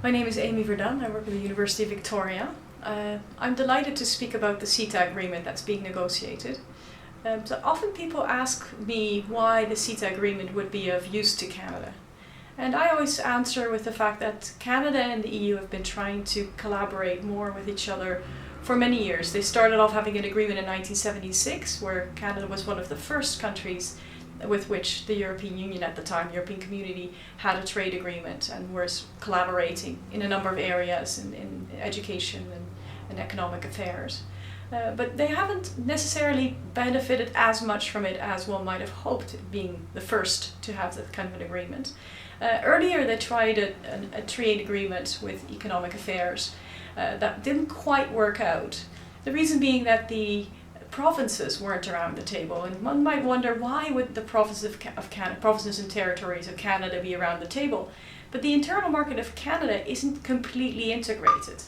My name is Amy Verdun. I work at the University of Victoria. I'm delighted to speak about the CETA agreement that's being negotiated. So often people ask me why the CETA agreement would be of use to Canada. And I always answer with the fact that Canada and the EU have been trying to collaborate more with each other for many years. They started off having an agreement in 1976, where Canada was one of the first countries with which the European Union at the time, European Community, had a trade agreement and was collaborating in a number of areas in education and economic affairs. But they haven't necessarily benefited as much from it as one might have hoped, being the first to have that kind of an agreement. Earlier they tried a trade agreement with economic affairs that didn't quite work out. The reason being that the provinces weren't around the table, and one might wonder why would the provinces and territories of Canada be around the table? But the internal market of Canada isn't completely integrated.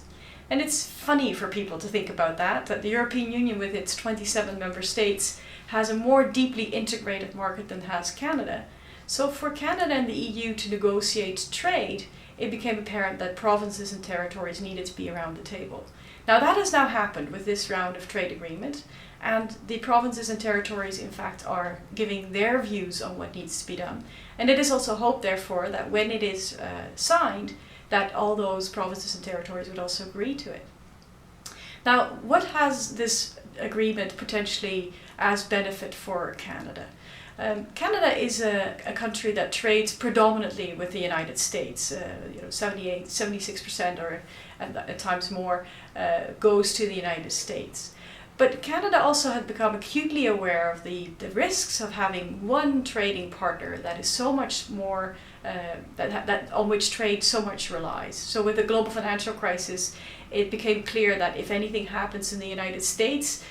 And it's funny for people to think about that the European Union with its 27 member states has a more deeply integrated market than has Canada. So for Canada and the EU to negotiate trade, it became apparent that provinces and territories needed to be around the table. Now that has now happened with this round of trade agreement, and the provinces and territories in fact are giving their views on what needs to be done. And it is also hoped therefore that when it is signed, that all those provinces and territories would also agree to it. Now, what has this agreement potentially as benefit for Canada? Canada is a country that trades predominantly with the United States. 76% or at times more goes to the United States. But Canada also had become acutely aware of the risks of having one trading partner that is so much more, that on which trade so much relies. So with the global financial crisis, it became clear that if anything happens in the United States,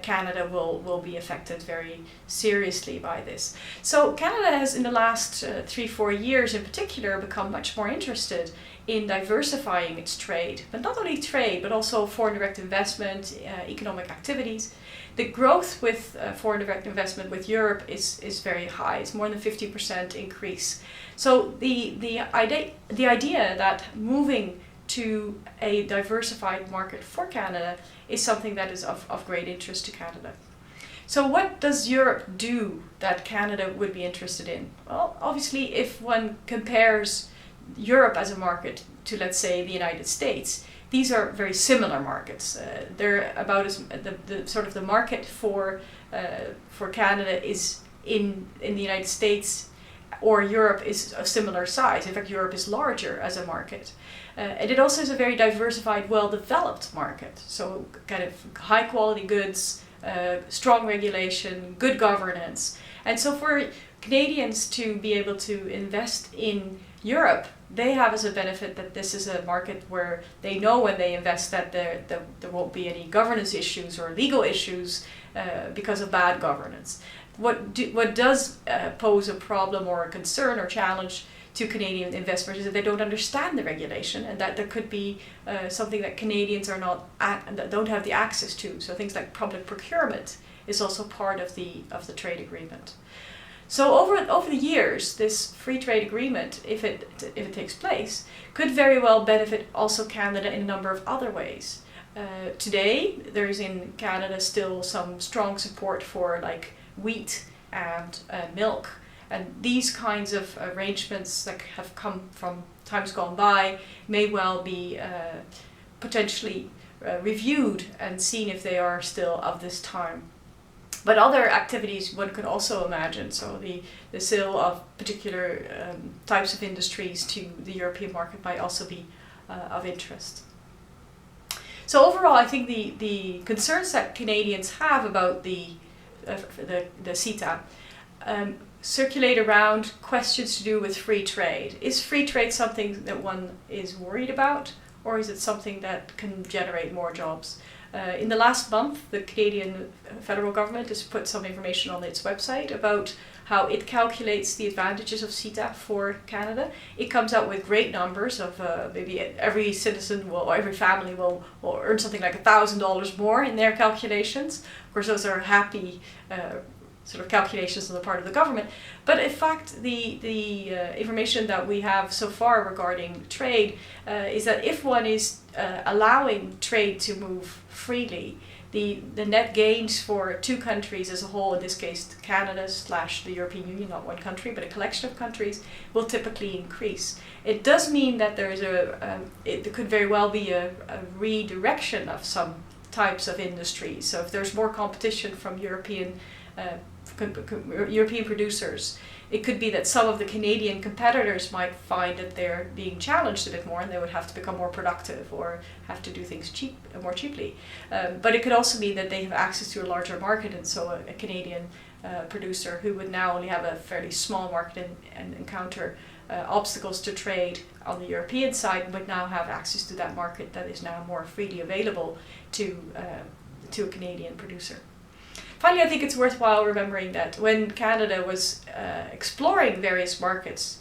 Canada will be affected very seriously by this. So Canada has in the last 3-4 years in particular become much more interested in diversifying its trade, but not only trade, but also foreign direct investment, economic activities. The growth with foreign direct investment with Europe is very high. It's more than 50% increase. So the idea that moving to a diversified market for Canada is something that is of great interest to Canada. So what does Europe do that Canada would be interested in? Well, obviously if one compares Europe as a market to, let's say, the United States, these are very similar markets. They're about as the sort of the market for Canada is in the United States or Europe is of similar size. In fact, Europe is larger as a market. And it also is a very diversified, well-developed market. So kind of high quality goods, strong regulation, good governance. And so for Canadians to be able to invest in Europe, they have as a benefit that this is a market where they know when they invest that there won't be any governance issues or legal issues because of bad governance. What does pose a problem or a concern or challenge to Canadian investors is that they don't understand the regulation, and that there could be something that Canadians are that don't have the access to. So things like public procurement is also part of the trade agreement. So over the years, this free trade agreement, if it takes place, could very well benefit also Canada in a number of other ways. Today, there is in Canada still some strong support for like wheat and milk, and these kinds of arrangements that have come from times gone by may well be potentially reviewed and seen if they are still of this time. But other activities one could also imagine, so the sale of particular types of industries to the European market might also be of interest. So overall, I think the concerns that Canadians have about the CETA circulate around questions to do with free trade. Is free trade something that one is worried about, or is it something that can generate more jobs? In the last month, the Canadian federal government has put some information on its website about how it calculates the advantages of CETA for Canada. It comes out with great numbers of maybe every citizen or every family will earn something like $1,000 more in their calculations. Of course, those are happy sort of calculations on the part of the government. But in fact, the information that we have so far regarding trade is that if one is allowing trade to move freely, the net gains for two countries as a whole, in this case Canada / the European Union, not one country, but a collection of countries, will typically increase. It does mean that there is it could very well be a redirection of some types of industries. So if there's more competition from European producers, it could be that some of the Canadian competitors might find that they're being challenged a bit more and they would have to become more productive or have to do things more cheaply. But it could also mean that they have access to a larger market, and so a Canadian producer who would now only have a fairly small market and encounter obstacles to trade on the European side would now have access to that market that is now more freely available to a Canadian producer. Finally, I think it's worthwhile remembering that when Canada was exploring various markets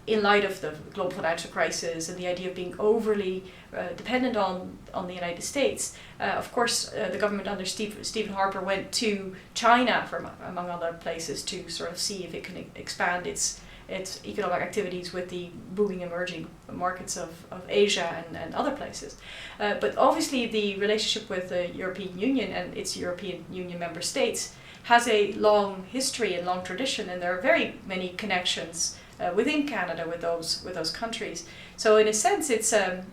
in light of the global financial crisis and the idea of being overly dependent on the United States, of course the government under Stephen Harper went to China, among other places, to sort of see if it can expand its economic activities with the booming emerging markets of Asia and other places. But obviously the relationship with the European Union and its European Union member states has a long history and long tradition, and there are very many connections within Canada with those countries. So in a sense it's a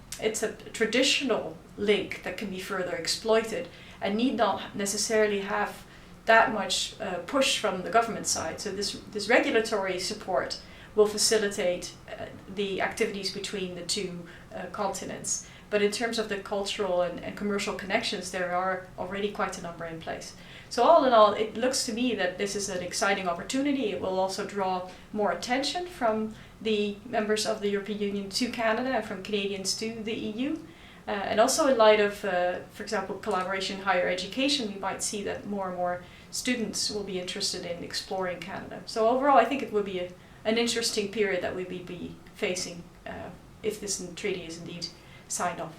traditional link that can be further exploited and need not necessarily have that much push from the government side. So this regulatory support will facilitate the activities between the two continents. But in terms of the cultural and commercial connections, there are already quite a number in place. So all in all, it looks to me that this is an exciting opportunity. It will also draw more attention from the members of the European Union to Canada and from Canadians to the EU. And also in light of, for example, collaboration in higher education, we might see that more and more students will be interested in exploring Canada. So overall, I think it will be an interesting period that we will be facing if this treaty is indeed signed off.